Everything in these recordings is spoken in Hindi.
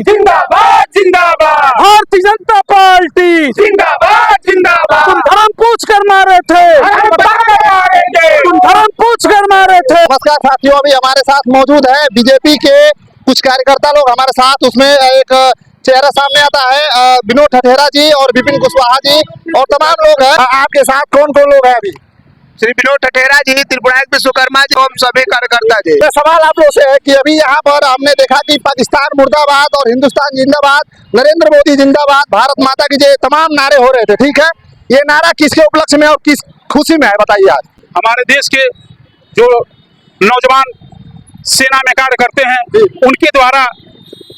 जिंदाबाद जिंदाबाद, भारतीय जनता पार्टी जिंदाबाद जिंदाबाद। तुम धर्म पूछ कर मारे थे, हम बता मारेंगे। तुम धर्म पूछ कर मारे थे। नमस्कार साथियों, अभी हमारे साथ मौजूद है बीजेपी के कुछ कार्यकर्ता लोग हमारे साथ। उसमें एक चेहरा सामने आता है, विनोद ठठेरा जी और विपिन कुशवाहा जी और तमाम लोग हैं। आपके साथ कौन कौन लोग हैं अभी? श्री विनोद ठठेरा जी, त्रिपुरारी विश्वकर्मा जी, हम सभी कार्यकर्ता जी। ये सवाल आप लोग से है कि अभी यहाँ पर हमने देखा कि पाकिस्तान मुर्दाबाद और हिंदुस्तान जिंदाबाद, नरेंद्र मोदी जिंदाबाद, भारत माता की जय, तमाम नारे हो रहे थे, ठीक है। ये नारा किसके उपलक्ष्य में और किस खुशी में है, बताइए आज। हमारे देश के जो नौजवान सेना में कार्य करते हैं, उनके द्वारा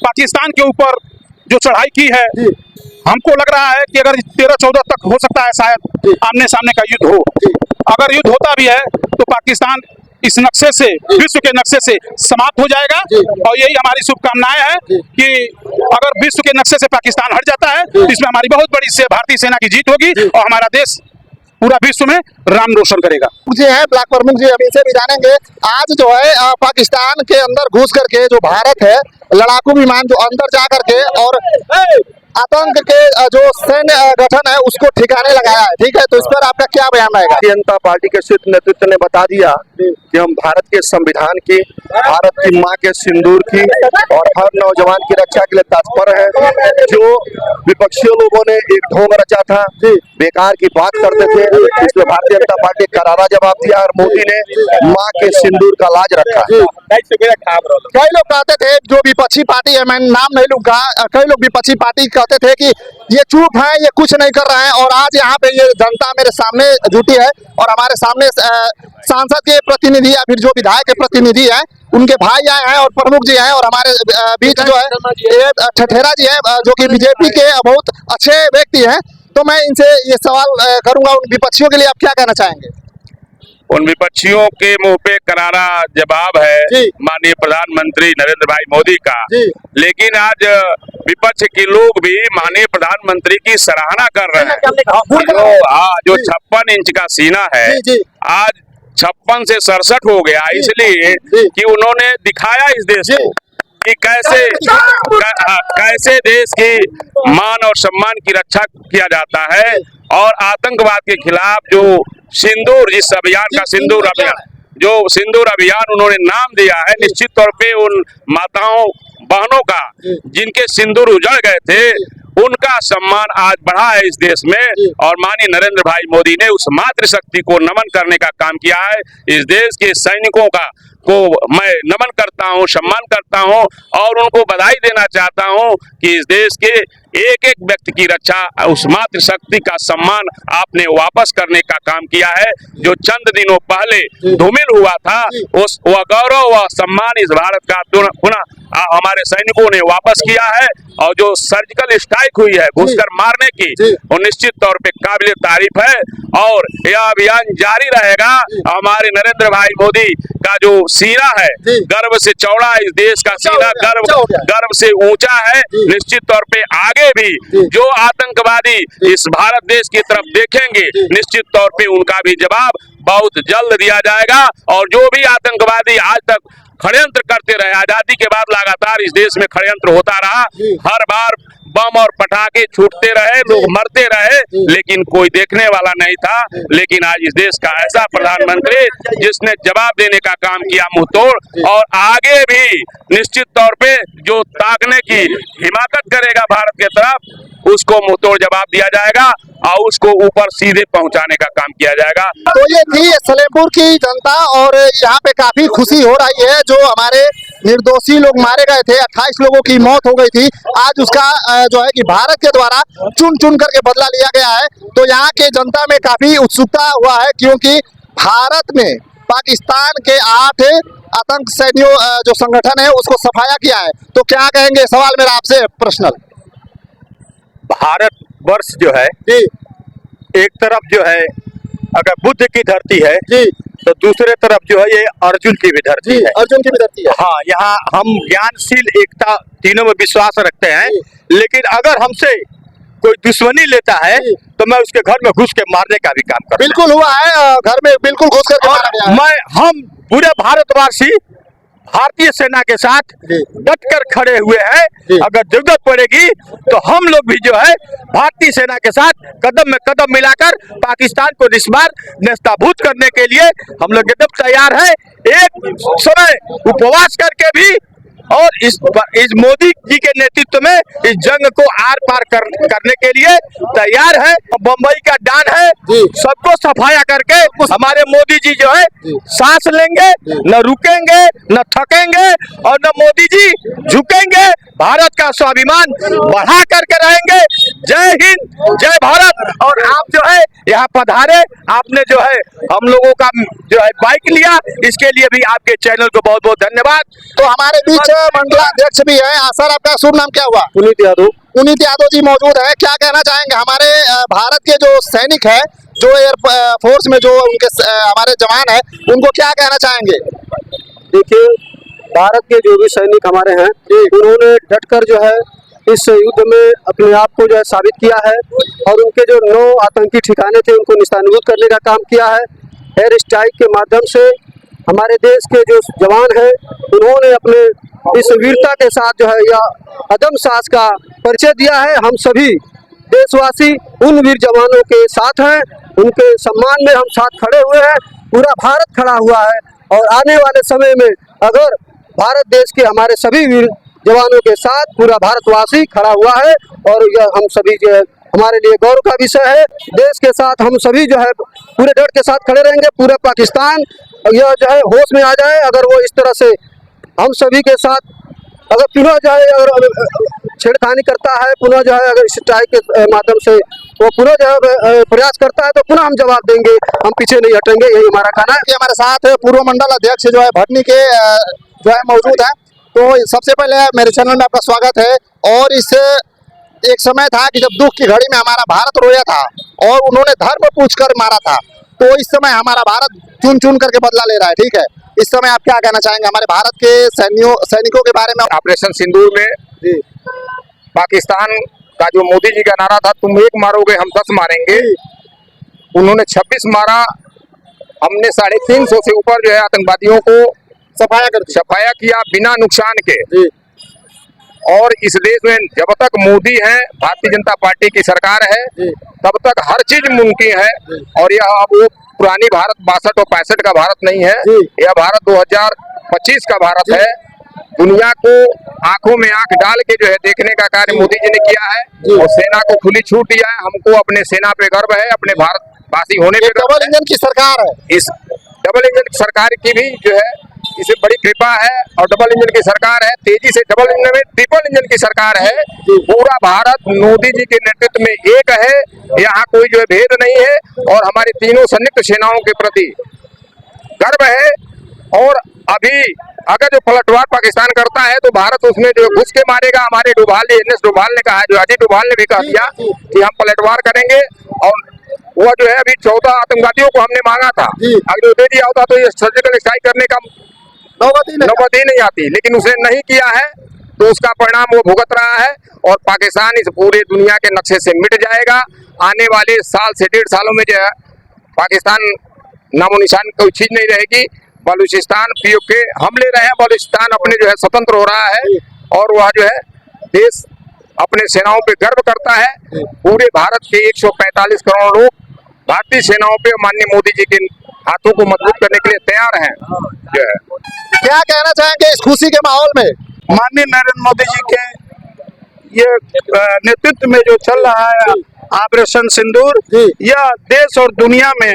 पाकिस्तान के ऊपर जो चढ़ाई की है, हमको लग रहा है कि अगर 13-14 तक हो सकता है शायद आमने सामने का युद्ध हो। अगर युद्ध होता भी है तो पाकिस्तान इस नक्शे से, विश्व के नक्शे से समाप्त हो जाएगा। और यही हमारी शुभकामनाएं हैं कि अगर विश्व के नक्शे से पाकिस्तान हट जाता है तो इसमें हमारी बहुत बड़ी से भारतीय सेना की जीत होगी और हमारा देश पूरा विश्व में नाम रोशन करेगा। मुझे है ब्लॉक प्रमुख जी, अभी से भी जानेंगे। आज जो है पाकिस्तान के अंदर घुस करके जो भारत है, लड़ाकू विमान जो अंदर जा करके और आतंक के जो सैन्य गठन है उसको ठिकाने लगाया है, ठीक है। तो इस पर आपका क्या बयान रहेगा? भारतीय जनता पार्टी के शीर्ष नेतृत्व ने बता दिया कि हम भारत के संविधान की, भारत की मां के सिंदूर की और हर नौजवान की रक्षा के लिए तत्पर है। जो विपक्षी लोगों ने एक ढोंग रचा था, बेकार की बात करते थे, इसमें भारतीय जनता पार्टी करारा जवाब दिया और मोदी ने मां के सिंदूर का लाज रखा। कई लोग कहते थे, जो विपक्षी पार्टी है, मैं नाम नहीं लूंगा, कई लोग विपक्षी पार्टी कहते थे कि ये चुप है, ये कुछ नहीं कर रहे हैं। और आज यहाँ पे ये जनता मेरे सामने जुटी है और हमारे सामने सांसद के प्रतिनिधि या फिर जो विधायक के प्रतिनिधि है, उनके भाई आए हैं और प्रमुख जी हैं। और हमारे बीच जो है ठठेरा जी है, जो कि बीजेपी के बहुत अच्छे व्यक्ति हैं। तो मैं इनसे ये सवाल करूंगा, उन विपक्षियों के लिए आप क्या कहना चाहेंगे? उन विपक्षियों के मुंह पे करारा जवाब है माननीय प्रधानमंत्री नरेंद्र भाई मोदी का। लेकिन आज विपक्ष के लोग भी माननीय प्रधानमंत्री की सराहना कर रहे हैं। जो 56 इंच का सीना है, आज 56 से 67 हो गया, इसलिए कि उन्होंने दिखाया इस देश को कि कैसे देश की मान और सम्मान की रक्षा किया जाता है। और आतंकवाद के खिलाफ जो सिंदूर, इस अभियान का सिंदूर अभियान, जो सिंदूर अभियान उन्होंने नाम दिया है, निश्चित तौर पे उन माताओं बहनों का जिनके सिंदूर उजड़ गए थे, उनका सम्मान आज बढ़ा है इस देश में। और माननीय नरेंद्र भाई मोदी ने उस मातृशक्ति को नमन करने का काम किया है। इस देश के सैनिकों को मैं नमन करता हूं, सम्मान करता हूं और उनको बधाई देना चाहता हूं कि इस देश के एक एक व्यक्ति की रक्षा, उस मातृशक्ति का सम्मान आपने वापस करने का काम किया है। जो चंद दिनों पहले धूमिल हुआ था, उस वह गौरव व सम्मान इस भारत का पुनः हमारे सैनिकों ने वापस किया है। और जो सर्जिकल स्ट्राइक हुई है घुसकर मारने की, वो निश्चित तौर पे काबिल तारीफ है। और यह अभियान जारी रहेगा। हमारे नरेंद्र भाई मोदी का जो सीना है, गर्व से चौड़ा, इस देश का सीना गर्व से ऊंचा है। निश्चित तौर पे आगे भी जो आतंकवादी इस भारत देश की तरफ देखेंगे, निश्चित तौर पे उनका भी जवाब बहुत जल्द दिया जाएगा। और जो भी आतंकवादी आज तक षड्यंत्र करते रहे, आजादी के बाद लगातार इस देश में षड्यंत्र होता रहा, हर बार बम और पटाखे छूटते रहे, लोग मरते रहे, लेकिन कोई देखने वाला नहीं था। लेकिन आज इस देश का ऐसा प्रधानमंत्री जिसने जवाब देने का काम किया मुंहतोड़, और आगे भी निश्चित तौर पे जो ताकने की हिमाकत करेगा भारत के तरफ, उसको मुंहतोड़ जवाब दिया जाएगा और उसको ऊपर सीधे पहुंचाने का काम किया जाएगा। तो ये थी सलेमपुर की जनता और यहाँ पे काफी खुशी हो रही है। जो हमारे निर्दोषी लोग मारे गए थे, 28 लोगों की मौत हो गई थी, आज उसका जो है कि भारत के द्वारा चुन चुन करके बदला लिया गया है। तो यहाँ के जनता में काफी उत्सुकता हुआ है, क्योंकि भारत में पाकिस्तान के 8 आतंक सैनियों जो संगठन है उसको सफाया किया है। तो क्या कहेंगे? सवाल मेरा आपसे पर्सनल। भारत वर्ष जो है, एक तरफ जो है अगर बुद्ध की धरती है, तो दूसरे तरफ जो है ये अर्जुन की भी धरती है। अर्जुन की भी धरती है। हाँ, यहाँ हम ज्ञानशील, एकता, तीनों में विश्वास रखते हैं। लेकिन अगर हमसे कोई दुश्मनी लेता है तो मैं उसके घर में घुस के मारने का भी काम करता हूं। बिल्कुल हुआ है, घर में बिल्कुल घुस कर मारा गया है। हम पूरे भारतवासी भारतीय सेना के साथ डट कर खड़े हुए हैं। अगर जरूरत पड़ेगी तो हम लोग भी जो है भारतीय सेना के साथ कदम में कदम मिलाकर पाकिस्तान को इस बार नेस्ताभूत करने के लिए हम लोग एकदम तैयार है। एक समय उपवास करके भी और इस मोदी जी के नेतृत्व में इस जंग को आर पार करने के लिए तैयार है। बम्बई का डान है, सबको सफाया करके हमारे मोदी जी जो है सांस लेंगे, न रुकेंगे, न थकेंगे और न मोदी जी झुकेंगे। भारत का स्वाभिमान बढ़ा करके रहेंगे। जय हिंद, जय भारत। और आप जो है यहाँ पधारे, आपने जो है हम लोगों का जो है बाइक लिया, इसके लिए भी आपके चैनल को बहुत बहुत धन्यवाद। तो हमारे बीच मंडलाध्यक्ष भी है। सर, आपका शुभ नाम क्या हुआ? पुनीत यादव। पुनीत यादव जी मौजूद है। क्या कहना चाहेंगे हमारे भारत के जो सैनिक है, जो एयर फोर्स में जो उनके हमारे जवान है, उनको क्या कहना चाहेंगे? देखिए, भारत के जो भी सैनिक हमारे हैं, उन्होंने डटकर जो है इस युद्ध में अपने आप को जो है साबित किया है और उनके जो 9 आतंकी ठिकाने थे उनको निशानबूद करने का काम किया है। एयर स्ट्राइक के माध्यम से हमारे देश के जो जवान हैं, उन्होंने अपने इस वीरता के साथ जो है या अदम साहस का परिचय दिया है। हम सभी देशवासी उन वीर जवानों के साथ हैं, उनके सम्मान में हम साथ खड़े हुए हैं। पूरा भारत खड़ा हुआ है और आने वाले समय में अगर भारत देश के हमारे सभी वीर जवानों के साथ पूरा भारतवासी खड़ा हुआ है और यह हम सभी जो है हमारे लिए गौरव का विषय है। देश के साथ हम सभी जो है पूरे डट के साथ खड़े रहेंगे। पूरा पाकिस्तान यह जो है होश में आ जाए, अगर वो इस तरह से हम सभी के साथ अगर पुनः जो है अगर छेड़खानी करता है, पुनः जो है अगर स्ट्राइक के माध्यम से वो पुनः जो है प्रयास करता है तो पुनः हम जवाब देंगे, हम पीछे नहीं हटेंगे। यही हमारा कहना है। हमारे साथ पूर्व मंडल अध्यक्ष जो है भटनी के जो है मौजूद है। तो सबसे पहले मेरे चैनल में आपका स्वागत है। और इस एक समय था कि जब दुख की घड़ी में हमारा भारत रोया था और उन्होंने धर्म पूछकर मारा था, तो इस समय हमारा भारत चुन चुन करके बदला ले रहा है। ठीक है, इस समय आप क्या कहना चाहेंगे हमारे भारत के सैनिकों के बारे में? ऑपरेशन सिंदूर में पाकिस्तान का जो मोदी जी का नारा था, तुम एक मारोगे हम 10 मारेंगे, उन्होंने 26 मारा। हमने 350 से ऊपर जो है आतंकवादियों को सफाया किया बिना नुकसान के। और इस देश में जब तक मोदी है, भारतीय जनता पार्टी की सरकार है, तब तक हर चीज मुमकिन है। और यह अब वो पुरानी भारत 62 और 65 का भारत नहीं है, यह भारत 2025 का भारत है। दुनिया को आंखों में आंख डाल के जो है देखने का कार्य मोदी जी ने किया है और सेना को खुली छूट दिया है। हमको अपने सेना पे गर्व है, अपने भारतवासी होने पे। डबल इंजन की सरकार है। इस डबल इंजन सरकार की भी जो है इसे बड़ी कृपा है और डबल इंजन की सरकार है। तेजी से डबल इंजन में ट्रिपल इंजन की सरकार है। पूरा भारत मोदी जी के नेतृत्व में एक है, यहाँ कोई जो है भेद नहीं है और हमारी तीनों संयुक्त सेनाओं के प्रति गर्व है। और अभी अगर जो पलटवार पाकिस्तान करता है तो भारत उसमें जो घुस के मारेगा। हमारे डोभाल एन एस डोभाल ने कहा, जो अजय डोभाल ने भी कह दिया कि हम पलटवार करेंगे। और वो जो है अभी 14 आतंकवादियों को हमने मांगा था, अगर दे दिया होता तो ये सर्जिकल स्ट्राइक करने का नौबत ही नहीं आती, लेकिन उसने नहीं किया है तो उसका परिणाम वो भुगत रहा है। और पाकिस्तान इस पूरे दुनिया के नक्शे से मिट जाएगा। आने वाले साल से 1.5 सालों में जो है पाकिस्तान नामो निशान कोई चीज नहीं रहेगी। बलूचिस्तान पीओके हम ले रहे हैं, बलूचिस्तान अपने जो है स्वतंत्र हो रहा है और वह जो है देश अपने सेनाओं पे गर्व करता है। पूरे भारत के 145 करोड़ लोग भारतीय सेनाओं पे माननीय मोदी जी के हाथों को मजबूत करने के लिए तैयार हैं। जो है क्या कहना चाहेंगे इस खुशी के माहौल में? माननीय नरेंद्र मोदी जी के ये नेतृत्व में जो चल रहा है ऑपरेशन सिंदूर, यह देश और दुनिया में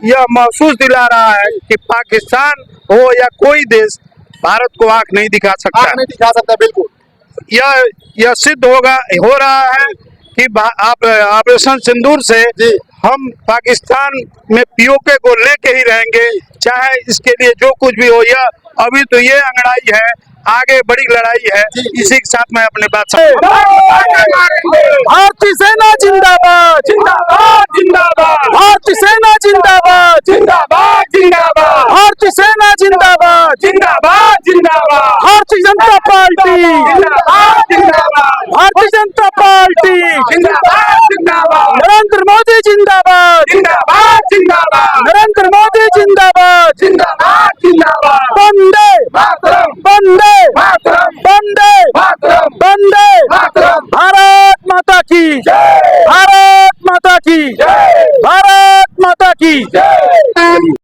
यह महसूस दिला रहा है कि पाकिस्तान हो या कोई देश भारत को आंख नहीं दिखा सकता। बिल्कुल, यह सिद्ध हो रहा है कि ऑपरेशन सिंदूर से हम पाकिस्तान में पीओके को लेके ही रहेंगे, चाहे इसके लिए जो कुछ भी हो। यह अभी तो ये अंगड़ाई है, आगे बड़ी लड़ाई है। इसी के साथ मैं अपनी बात भारतीय सेना जिंदाबाद, जिंदाबाद जिंदाबाद, भारतीय सेना जिंदाबाद, जिंदाबाद जिंदाबाद, भारतीय सेना जिंदाबाद, जिंदाबाद जिंदाबाद, भारतीय जनता पार्टी, जिंदाबाद जिंदाबाद, भारतीय जनता पार्टी, जिंदाबाद जिंदाबाद, नरेंद्र मोदी जिंदाबाद, जिंदाबाद जिंदाबाद, नरेंद्र मोदी जिंदाबाद, जिंदाबाद जिंदाबाद, वंदे मातरम, वंदे मातरम, वंदे मातरम, वंदे मातरम, भारत माता की जय, भारत माता की जय, भारत माता की जय।